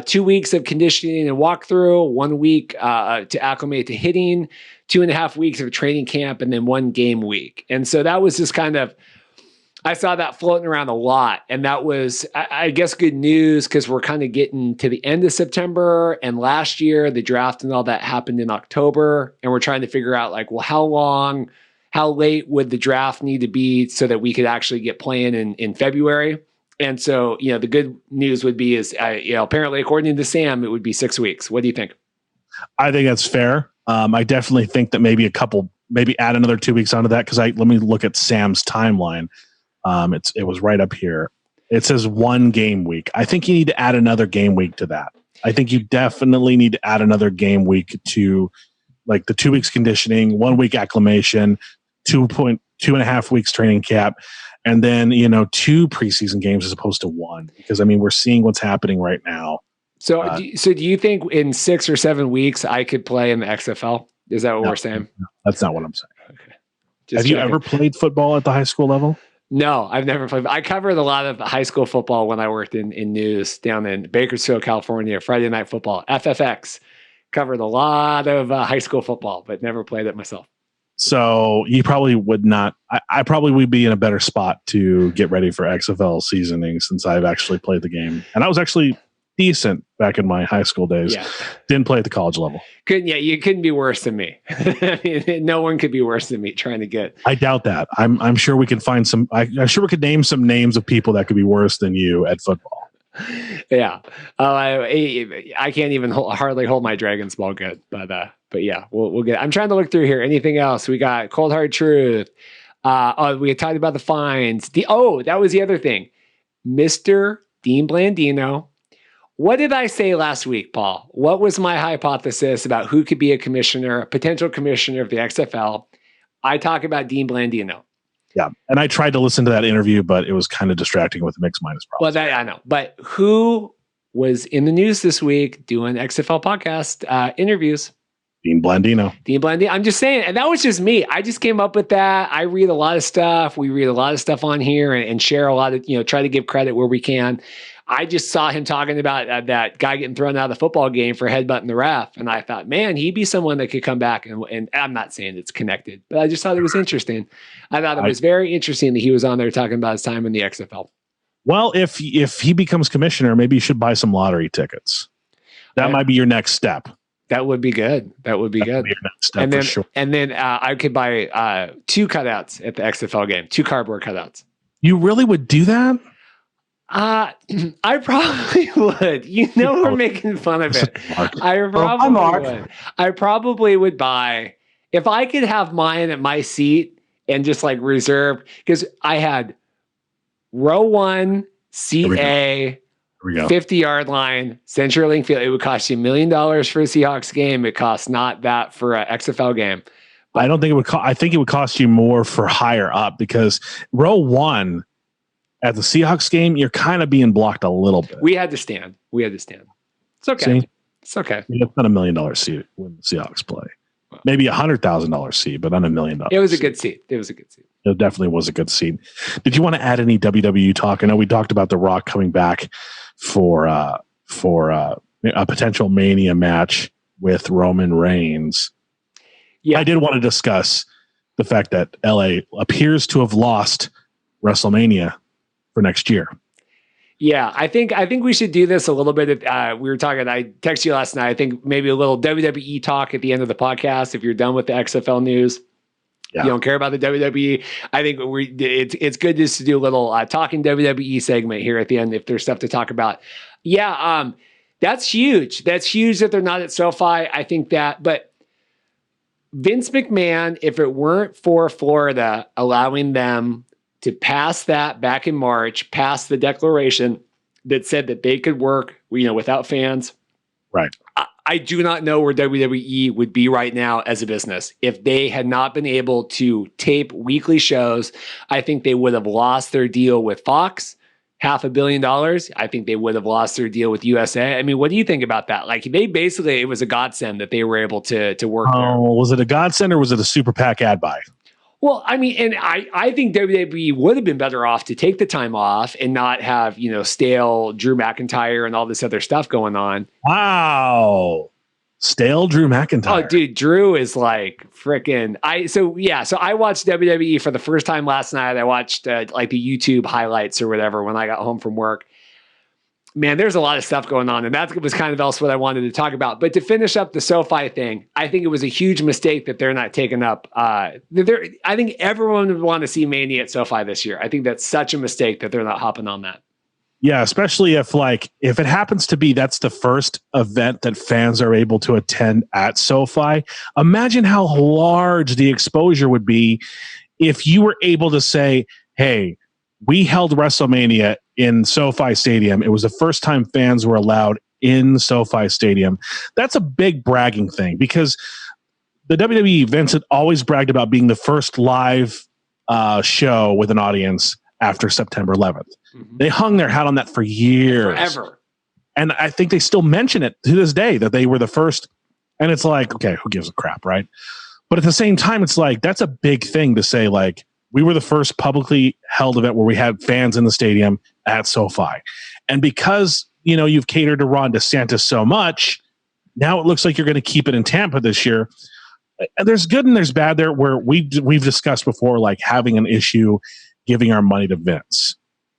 2 weeks of conditioning and walkthrough, 1 week to acclimate to hitting, 2.5 weeks of training camp, and then 1 game week. And so that was just kind of, I saw that floating around a lot. And that was, I guess, good news because we're kind of getting to the end of September. And last year, the draft and all that happened in October. And we're trying to figure out like, well, how late would the draft need to be so that we could actually get playing in February? And so, the good news would be is, apparently, according to Sam, it would be 6 weeks. What do you think? I think that's fair. I definitely think that maybe add another 2 weeks onto that because let me look at Sam's timeline. It was right up here. It says 1 game week. I think you need to add another game week to that. I think you definitely need to add another game week to like the 2 weeks conditioning, 1 week acclimation, 2.5 weeks training camp, and then 2 preseason games as opposed to 1. Because we're seeing what's happening right now. So, do you think in 6 or 7 weeks I could play in the XFL? Is that what we're saying? No, that's not what I'm saying. Okay. Have you ever played football at the high school level? No, I've never played. I covered a lot of high school football when I worked in news down in Bakersfield, California. Friday Night Football, FFX. Covered a lot of high school football, but never played it myself. So you probably would not. I probably would be in a better spot to get ready for XFL seasoning since I've actually played the game. And I was actually decent back in my high school days. Yeah. Didn't play at the college level. You couldn't be worse than me. No one could be worse than me trying to get. I doubt that. I'm sure we can find some. I'm sure we could name some names of people that could be worse than you at football. Yeah. I can't even hardly hold my Dragon's ball good, but yeah, we'll get. I'm trying to look through here. Anything else? We got Cold Hard Truth. We had talked about the fines. That was the other thing. Mr. Dean Blandino. What did I say last week, Paul? What was my hypothesis about who could be a potential commissioner of the XFL? I talk about Dean Blandino. Yeah, and I tried to listen to that interview, but it was kind of distracting with the mix minus problems. Well, I know. But who was in the news this week doing XFL podcast interviews? Dean Blandino. I'm just saying, and that was just me. I just came up with that. I read a lot of stuff. We read a lot of stuff on here and share a lot of, try to give credit where we can. I just saw him talking about that guy getting thrown out of the football game for headbutting the ref. And I thought, man, he'd be someone that could come back. And I'm not saying it's connected, but I just thought it was interesting. I thought it was very interesting that he was on there talking about his time in the XFL. Well, if he becomes commissioner, maybe you should buy some lottery tickets. That might be your next step. That would be good. That would be good. Be your next step for sure. And then I could buy 2 cutouts at the XFL game, 2 cardboard cutouts. You really would do that? I probably would. We're making fun of it. I probably would buy if I could have mine at my seat and just like reserve, because I had row 1, seat A, 50-yard line, CenturyLink Field. It would cost you $1 million for a Seahawks game. It costs not that for an XFL game. But I don't think it would. I think it would cost you more for higher up, because row 1 at the Seahawks game, you're kind of being blocked a little bit. We had to stand. It's okay. See? It's okay. It's not $1 million seat when the Seahawks play. Maybe $100,000 seat, but not $1 million. It was a good seat. It definitely was a good seat. Did you want to add any WWE talk? I know we talked about The Rock coming back for a potential Mania match with Roman Reigns. Yeah, I did want to discuss the fact that LA appears to have lost WrestleMania for next year. Yeah, I think we should do this a little bit. We were talking, I texted you last night, I think maybe a little WWE talk at the end of the podcast if you're done with the XFL news. Yeah. You don't care about the WWE. I think it's good just to do a little talking WWE segment here at the end if there's stuff to talk about. Yeah, that's huge. That's huge that they're not at SoFi. I think that, but Vince McMahon, if it weren't for Florida allowing them to pass that back in March, pass the declaration that said that they could work, without fans. Right. I do not know where WWE would be right now as a business. If they had not been able to tape weekly shows, I think they would have lost their deal with Fox, $500 million. I think they would have lost their deal with USA. I mean, what do you think about that? Like, it was a godsend that they were able to work there. Was it a godsend or was it a super PAC ad buy? Well, I mean, and I think WWE would have been better off to take the time off and not have, stale Drew McIntyre and all this other stuff going on. Wow. Stale Drew McIntyre. Oh, dude, Drew is like freaking. So I watched WWE for the first time last night. I watched like the YouTube highlights or whatever when I got home from work. Man, there's a lot of stuff going on, and that was kind of else what I wanted to talk about. But to finish up the SoFi thing, I think it was a huge mistake that they're not taking up. I think everyone would want to see Mania at SoFi this year. I think that's such a mistake that they're not hopping on that. Yeah, especially if it happens to be that's the first event that fans are able to attend at SoFi. Imagine how large the exposure would be if you were able to say, hey, we held WrestleMania in SoFi Stadium. It was the first time fans were allowed in SoFi Stadium. That's a big bragging thing, because the WWE, Vince had always bragged about being the first live show with an audience after September 11th. Mm-hmm. They hung their hat on that for years. Forever. And I think they still mention it to this day that they were the first. And it's like, okay, who gives a crap, right? But at the same time, it's like, that's a big thing to say, like, we were the first publicly held event where we had fans in the stadium at SoFi. And because, you've catered to Ron DeSantis so much, now it looks like you're going to keep it in Tampa this year. And there's good and there's bad there, where we've discussed before, like having an issue giving our money to Vince.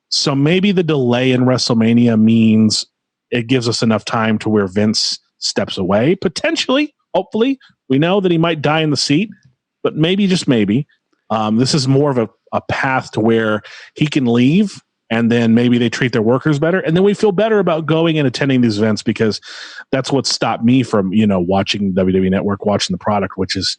So maybe the delay in WrestleMania means it gives us enough time to where Vince steps away, potentially, hopefully. We know that he might die in the seat, but maybe, just maybe, this is more of a path to where he can leave, and then maybe they treat their workers better. And then we feel better about going and attending these events, because that's what stopped me from, watching WWE Network, watching the product, which is,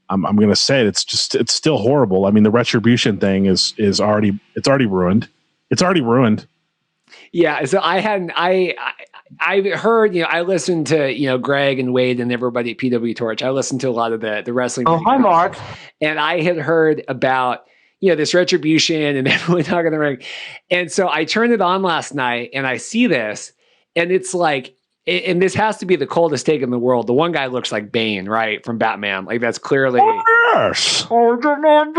I'm going to say it's still horrible. I mean, the retribution thing is already ruined. It's already ruined. Yeah. So I heard, I listened to, Greg and Wade and everybody at PW Torch. I listened to a lot of the wrestling. Oh, hi, Mark. And I had heard about, this retribution and everyone talking the ring. And so I turned it on last night and I see this, and it's like, and this has to be the coldest take in the world. The one guy looks like Bane, right? From Batman. Like, that's clearly. Oh, yes. Oh, Bane.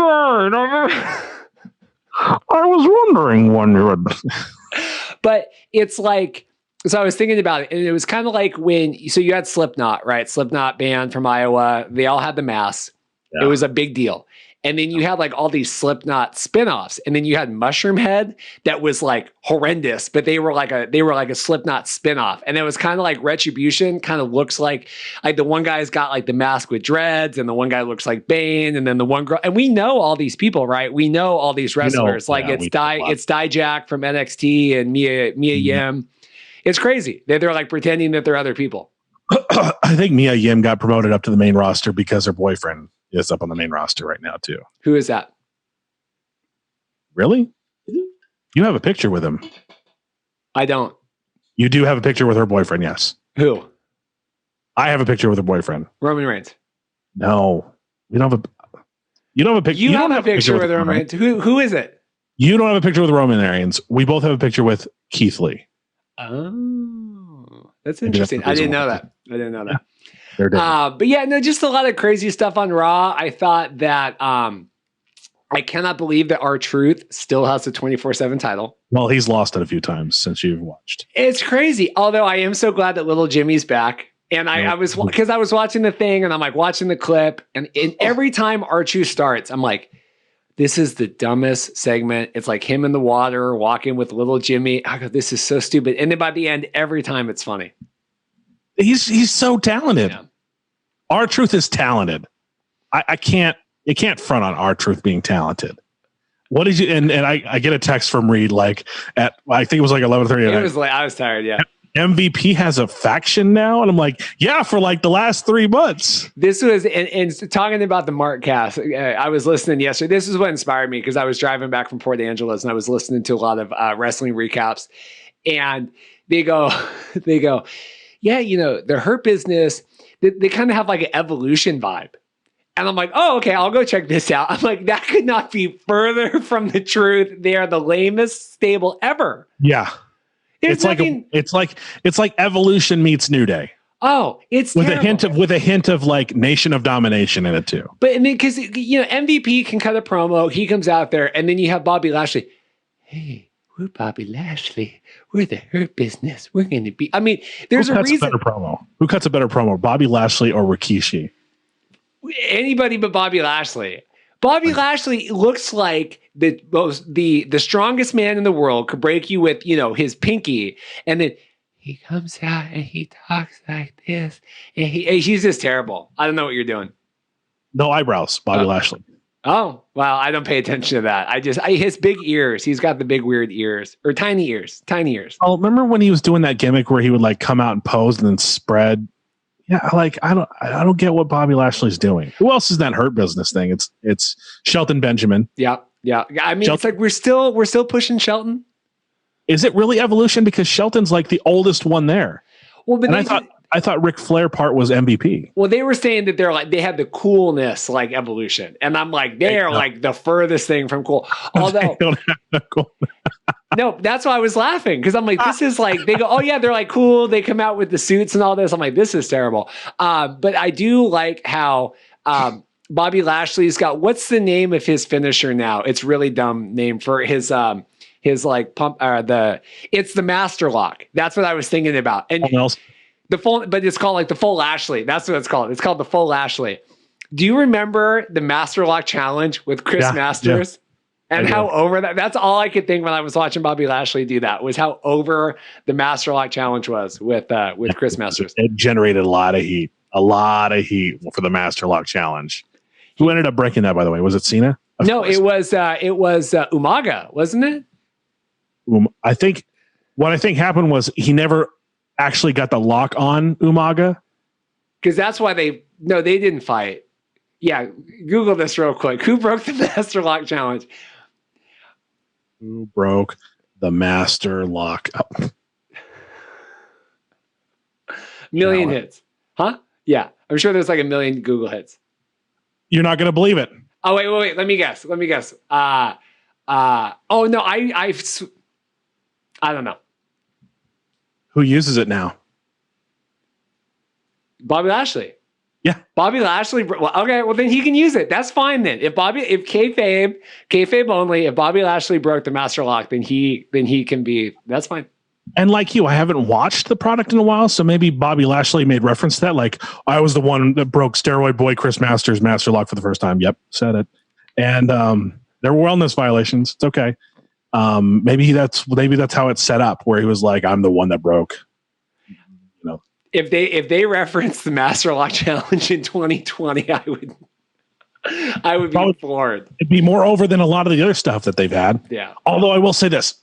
I was wondering when you would. But it's like, so I was thinking about it, and it was kind of like so you had Slipknot, right? Slipknot band from Iowa. They all had the masks. Yeah. It was a big deal. And then you had like all these Slipknot spinoffs. And then you had Mushroom Head that was like horrendous, but they were like a Slipknot spinoff. And it was kind of like Retribution, kind of looks like the one guy's got like the mask with dreads, and the one guy looks like Bane, and then the one girl. And we know all these people, right? We know all these wrestlers. It's Dijak from NXT and Mia Yim. It's crazy. They're like pretending that they're other people. I think Mia Yim got promoted up to the main roster because her boyfriend is up on the main roster right now too. Who is that? Really? You have a picture with him. I don't. You do have a picture with her boyfriend, yes. Who? I have a picture with her boyfriend. Roman Reigns. No. You don't have a picture. You don't have a picture with Roman Reigns. Who is it? You don't have a picture with Roman Reigns. We both have a picture with Keith Lee. Oh, that's interesting. I didn't know that. But yeah, no, just a lot of crazy stuff on Raw. I thought that I cannot believe that R-Truth still has the 24/7 title. Well, he's lost it a few times since you've watched. It's crazy. Although I am so glad that little Jimmy's back. And I was watching the thing, and I'm like watching the clip, and every time R-Truth starts, I'm like, this is the dumbest segment. It's like him in the water walking with little Jimmy. I go, this is so stupid. And then by the end, every time it's funny. He's so talented. Yeah. R-Truth is talented. You can't front on R-Truth being talented. What did you, and I get a text from Reid, like at, I think it was like 11:30. It was late. I was tired. Yeah. MVP has a faction now. And I'm like, yeah, for like the last 3 months. This was, and talking about the Markcast, I was listening yesterday. This is what inspired me, because I was driving back from Port Angeles and I was listening to a lot of wrestling recaps, and they go, yeah, the Hurt Business, they kind of have like an Evolution vibe. And I'm like, oh, okay, I'll go check this out. I'm like, that could not be further from the truth. They are the lamest stable ever. Yeah. It's like Evolution meets New Day. Oh, it's with terrible. a hint of like Nation of Domination in it too. But I mean, because MVP can cut a promo, he comes out there, and then you have Bobby Lashley. Hey, we're Bobby Lashley. We're the Hurt Business. We're going to be. I mean, there's a reason. Who cuts a better promo, Bobby Lashley or Rikishi? Anybody but Bobby Lashley. Bobby Lashley looks like the strongest man in the world, could break you with, his pinky. And then he comes out and he talks like this. And he's just terrible. I don't know what you're doing. No eyebrows, Bobby Lashley. Oh, well, I don't pay attention to that. His big ears. He's got the big weird ears, or tiny ears. Oh, remember when he was doing that gimmick where he would like come out and pose and then spread? Yeah, like I don't get what Bobby Lashley's doing. Who else is that Hurt Business thing? It's Shelton Benjamin. Yeah. I mean, it's like we're still pushing Shelton. Is it really Evolution? Because Shelton's like the oldest one there. Well, but I thought Ric Flair part was MVP. Well, they were saying that they had the coolness like Evolution, and I'm like, they're like the furthest thing from cool. Although they don't have the cool. No, that's why I was laughing, because I'm like, this is like, they go, oh yeah, they're like cool. They come out with the suits and all this. I'm like, this is terrible. But I do like how Bobby Lashley's got, what's the name of his finisher now? It's really dumb name for his like pump, it's the Master Lock. That's what I was thinking about. And the full, but it's called like the full Lashley. That's what it's called. It's called the full Lashley. Do you remember the Master Lock challenge with Chris Masters? Yeah. And how over that's all I could think when I was watching Bobby Lashley do that, was how over the Master Lock challenge was with Chris Masters. It generated a lot of heat for the Master Lock challenge. Who ended up breaking that, by the way? Was it Cena? No, it was Umaga, wasn't it? I think happened was he never actually got the lock on Umaga. Because that's why they didn't fight. Yeah, Google this real quick. Who broke the Master Lock challenge? Who broke the Master Lock? Oh. Million hits. Huh? Yeah. I'm sure there's like a million Google hits. You're not going to believe it. Oh, wait. Let me guess. Oh, no. I don't know. Who uses it now? Bobby Lashley. Yeah. Bobby Lashley. Well, okay. Well, then he can use it. That's fine then. If kayfabe only, if Bobby Lashley broke the Master Lock, then he can be, that's fine. And like you, I haven't watched the product in a while, so maybe Bobby Lashley made reference to that. Like, I was the one that broke Steroid Boy Chris Masters' Master Lock for the first time. Yep, said it. And there were wellness violations. It's okay. Maybe that's how it's set up, where he was like, I'm the one that broke. You know, if they reference the Master Lock Challenge in 2020, I would be floored. It'd be more over than a lot of the other stuff that they've had. Yeah. Although I will say this,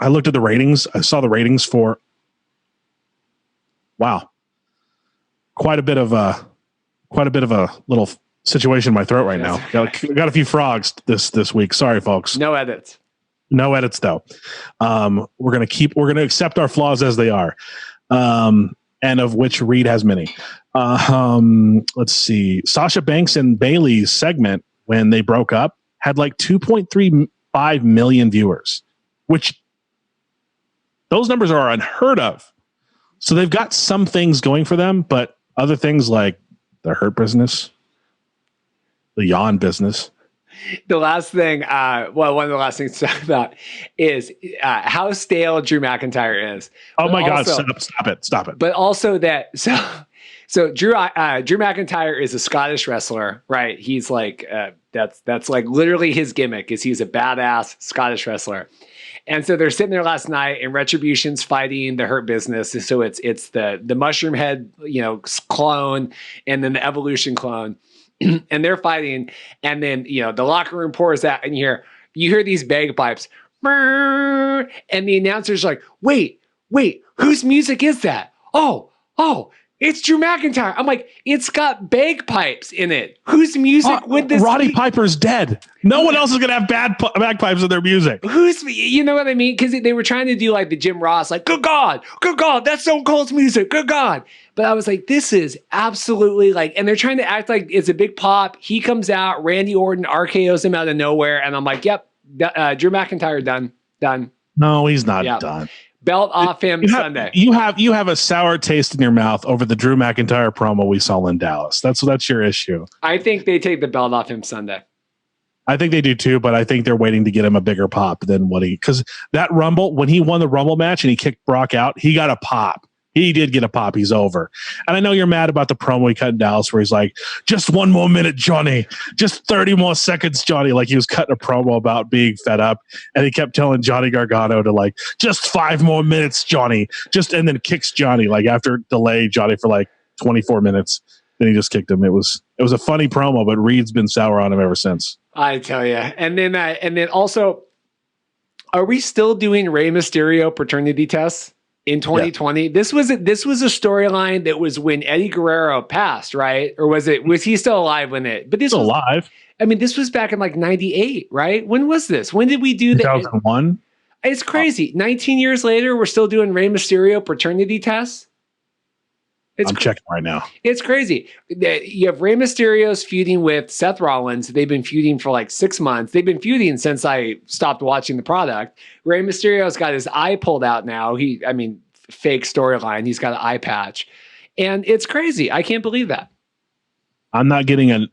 I looked at the ratings. I saw the ratings for quite a bit of a little situation in my throat right now. Got a few frogs this week. Sorry, folks. No edits. No edits though. We're gonna accept our flaws as they are. And of which Reid has many. Let's see. Sasha Banks and Bailey's segment when they broke up had like 2.35 million viewers, which those numbers are unheard of. So they've got some things going for them, but other things like the hurt business, the yawn business. The last thing, one of the last things to talk about is how stale Drew McIntyre is. Oh my God! Stop it! But also that so Drew McIntyre is a Scottish wrestler, right? He's like that's like literally his gimmick is he's a badass Scottish wrestler. And so they're sitting there last night, and Retribution's fighting the Hurt Business. So it's the Mushroom Head, clone, and then the Evolution clone. And they're fighting, and then the locker room pours out, and you hear these bagpipes, and the announcer's like, wait, whose music is that? Oh, it's Drew McIntyre. I'm like, it's got bagpipes in it. Whose music would this Roddy be? Piper's dead. No one else is gonna have bagpipes in their music. You know what I mean? Because they were trying to do like the Jim Ross, like, good God, that's Stone Cold's music, good God. But I was like, this is absolutely like, and they're trying to act like it's a big pop. He comes out, Randy Orton RKO's him out of nowhere, and I'm like, yep, Drew McIntyre done. No, he's not done. Belt off him Sunday. You have a sour taste in your mouth over the Drew McIntyre promo we saw in Dallas. That's your issue. I think they take the belt off him Sunday. I think they do too, but I think they're waiting to get him a bigger pop than because that Rumble, when he won the Rumble match and he kicked Brock out, he got a pop. He did get a pop. He's over. And I know you're mad about the promo he cut in Dallas where he's like, just 1 more minute, Johnny. Just 30 more seconds, Johnny. Like he was cutting a promo about being fed up. And he kept telling Johnny Gargano to like, just 5 more minutes, Johnny. And then kicks Johnny, like after delay Johnny for like 24 minutes. Then he just kicked him. It was a funny promo, but Reid's been sour on him ever since. I tell you. And then also, are we still doing Rey Mysterio paternity tests? In 2020, yeah. This was a storyline that was when Eddie Guerrero passed, right? Or was he still alive when it? But this was alive. I mean, this was back in like '98, right? When was this? When did we do that? 2001. It's crazy. 19 years later, we're still doing Rey Mysterio paternity tests. I'm checking right now. It's crazy. You have Rey Mysterio's feuding with Seth Rollins. They've been feuding for like 6 months. They've been feuding since I stopped watching the product. Rey Mysterio's got his eye pulled out now. Fake storyline. He's got an eye patch. And it's crazy. I can't believe that. I'm not getting a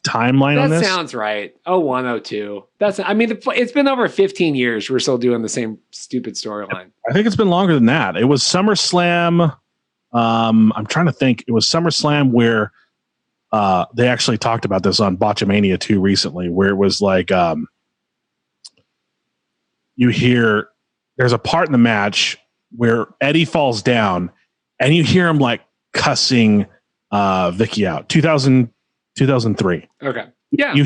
timeline on this. That sounds right. 0102. It's been over 15 years. We're still doing the same stupid storyline. I think it's been longer than that. It was SummerSlam. I'm trying to think. It was SummerSlam where they actually talked about this on Botchamania 2 recently, where it was like you hear there's a part in the match where Eddie falls down and you hear him like cussing Vicky out. 2003. Okay. Yeah. You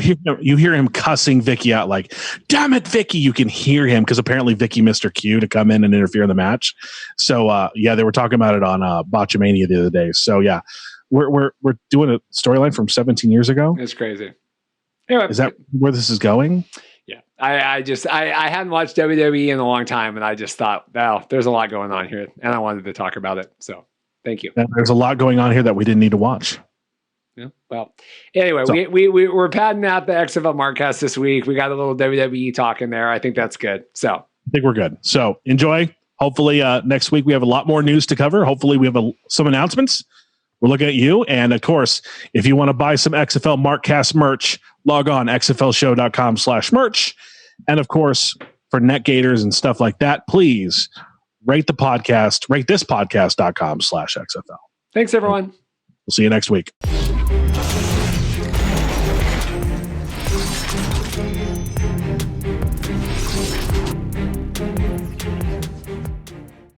hear him cussing Vicky out like, damn it, Vicky. You can hear him because apparently Vicky missed her cue to come in and interfere in the match. So they were talking about it on Botchamania the other day. So yeah, we're doing a storyline from 17 years ago. It's crazy. Anyway, is that where this is going? Yeah. I hadn't watched WWE in a long time, and I just thought, wow, there's a lot going on here, and I wanted to talk about it. So thank you. And there's a lot going on here that we didn't need to watch. Yeah. Well, anyway, so, we're padding out the XFL Markcast this week. We got a little WWE talk in there. I think that's good. So I think we're good. So enjoy. Hopefully next week we have a lot more news to cover. Hopefully we have some announcements. We're looking at you. And of course, if you want to buy some XFL Markcast merch, log on xflshow.com/merch. And of course, for NetGators and stuff like that, please rate the podcast, rate this podcast.com/XFL. Thanks, everyone. We'll see you next week.